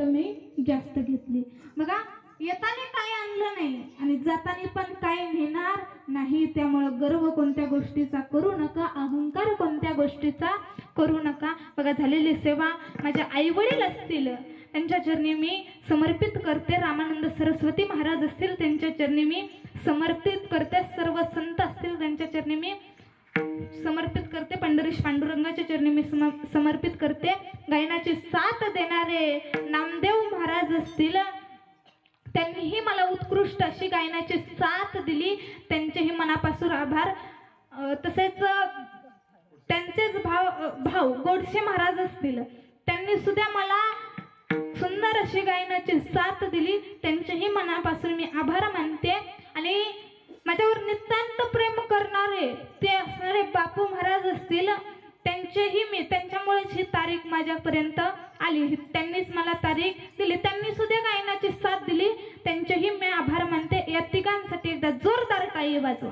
बोट मी जास्त घेतली. बघा येताना काय आणलं नाही आणि जाताना पण काय नेणार नाही. त्यामुळे गर्व कोणत्या गोष्टीचा करू नका, अहंकार कोणत्या गोष्टीचा करू नका. बघा झालेली सेवा माझ्या आई वडील असतील त्यांच्या चरणी मी समर्पित करते. रामानंद सरस्वती महाराज असतील त्यांच्या चरणी मी समर्पित करते. सर्व संत असतील त्यांच्या चरणी मी समर्पित करते. पंढरीश पांडुरंगाच्या चरणी मी समर्पित करते. गायनाची साथ देणारे नामदेव महाराज असतील त्यांनीही मला उत्कृष्ट अशी गायनाची साथ दिली. त्यांचेही मनापासून आभार. तसेच त्यांचेच भाऊ गोडसे महाराज असतील त्यांनी सुद्धा मला सुंदर अशी गायनाची साथ दिली. त्यांचेही मनापासून मी आभार मानते. आणि माझ्यावर नितांत प्रेम करणारे ते असणारे बापू महाराज असतील त्यांचेही मी त्यांच्यामुळेच ही तारीख माझ्यापर्यंत आली. त्यांनीच मला तारीख दिली. त्यांनी सुद्धा गायनाची साथ दिली. त्यांचेही मी आभार मानते. या तिघांसाठी एकदा जोरदार टाळी वाजवा.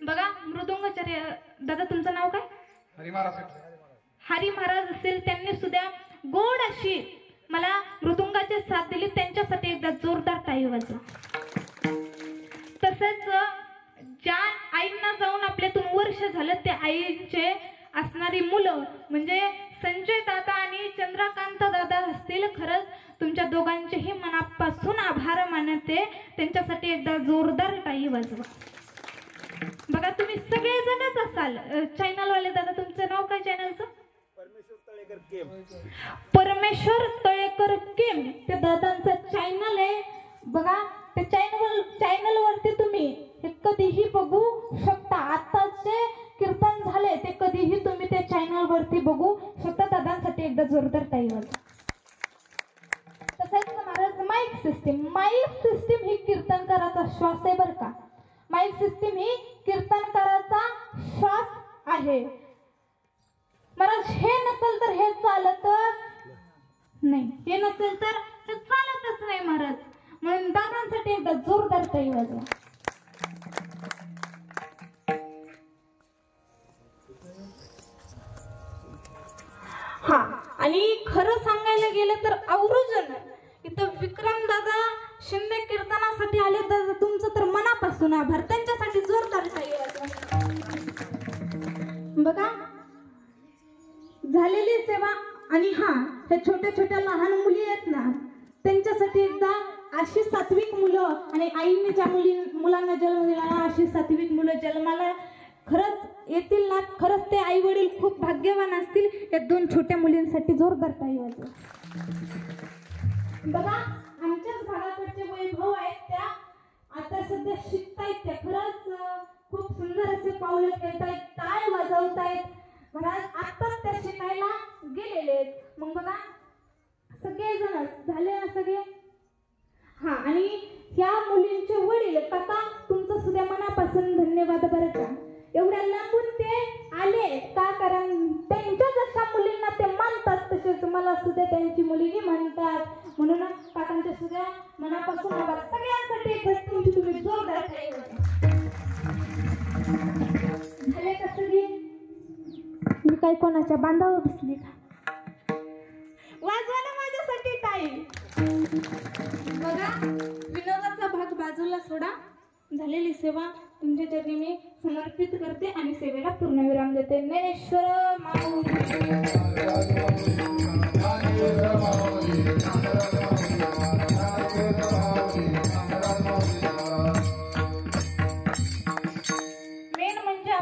बघा मृदुंगाचार्य दादा तुमचं नाव काय? हरी महाराज असतील त्यांनी सुद्धा गोड अशी मला मृदुंगाची साथ दिली. त्यांच्यासाठी एकदा जोरदार टाळी वाजवा. तसेच ज्या आईंना जाऊन आपल्यातून वर्ष झालं त्या आईचे असणारी मुलं म्हणजे संजय दादा आणि चंद्रकांत दादा असतील. खरंच तुमच्या दोघांचेही मनापासून आभार मानते. त्यांच्यासाठी एकदा जोरदार टाळी वाजवा. बघा तुम्ही सगळेजणच असाल चॅनलवाले. दादा तुमचं नाव काय चॅनलचं? परमेश्वर तळेकर केम ते दादांचं चॅनल आहे. बघा त्या चॅनल वरती तुम्ही हे कधीही बघू शकता. आताचे कीर्तन झाले ते कधीही तुम्ही त्या चॅनल वरती बघू शकता. दादांसाठी एकदा जोरदार टाळी वाजवा. तसेच महाराज माईक सिस्टीम ही कीर्तनकाराचा श्वास आहे बरं का. माईक सिस्टीम ही कीर्तनकाराचा श्वास आहे. महाराज हे नसेल तर हे चालतच नाही. हे नसेल तर हे चालतच नाही महाराज. म्हणून दादांसाठी एकदा जोरदार टाळी वाजवा. हा आणि खरं सांगायला गेलं तर आवर्जून इथं विक्रम दादा शिंदे कीर्तनासाठी आले. दादा तुमचं तर मनापासून आभार. त्यांच्यासाठी जोरदार टाळी वाजवा. बघा झालेली सेवा. आणि हा हे छोट्या छोट्या लहान मुली आहेत ना त्यांच्यासाठी एकदा अशी सात्विक मुलं आणि आईने ज्या मुलांना जन्म दिला ना अशी सात्विक मुलं जन्माला खरंच येतील ना. खरंच ते आई वडील खूप भाग्यवान असतील. या दोन छोट्या मुलींसाठी जोरदार टाळी वाजवा. बघा आमच्याच भागाकडचे वैभव आहेत त्या आता सध्या शिकतायत. त्या खरंच खूप सुंदर असे पावलं खेळतायत, टाळ वाजवतायत. महाराज आत्ताच त्या शिकायला गेलेले आहेत. मग बघा सगळेजण झाले ना सगळे. हा आणि ह्या मुलींचे वडील काका तुमचं सुद्धा मनापासून धन्यवाद बरं का. एवढ्या लांबून ते आले का कारण त्यांच्या जशा मुलींना ते मानतात तसेच मला सुद्धा त्यांची मुलगी म्हणतात. म्हणून काकांच्या सुद्धा मनापासून आभार. सगळ्यांसाठी तुमची तुम्ही जोरदार झाले का सगळे? मी काय कोणाच्या बांधावर बसली का? वाजवा ना माझ्यासाठी टाळी. बघा विनोदाचा भाग बाजूला सोडा. झालेली सेवा तुमच्या चरणी मी समर्पित करते आणि सेवेला पूर्णविराम देते. ज्ञानेश्वर माऊली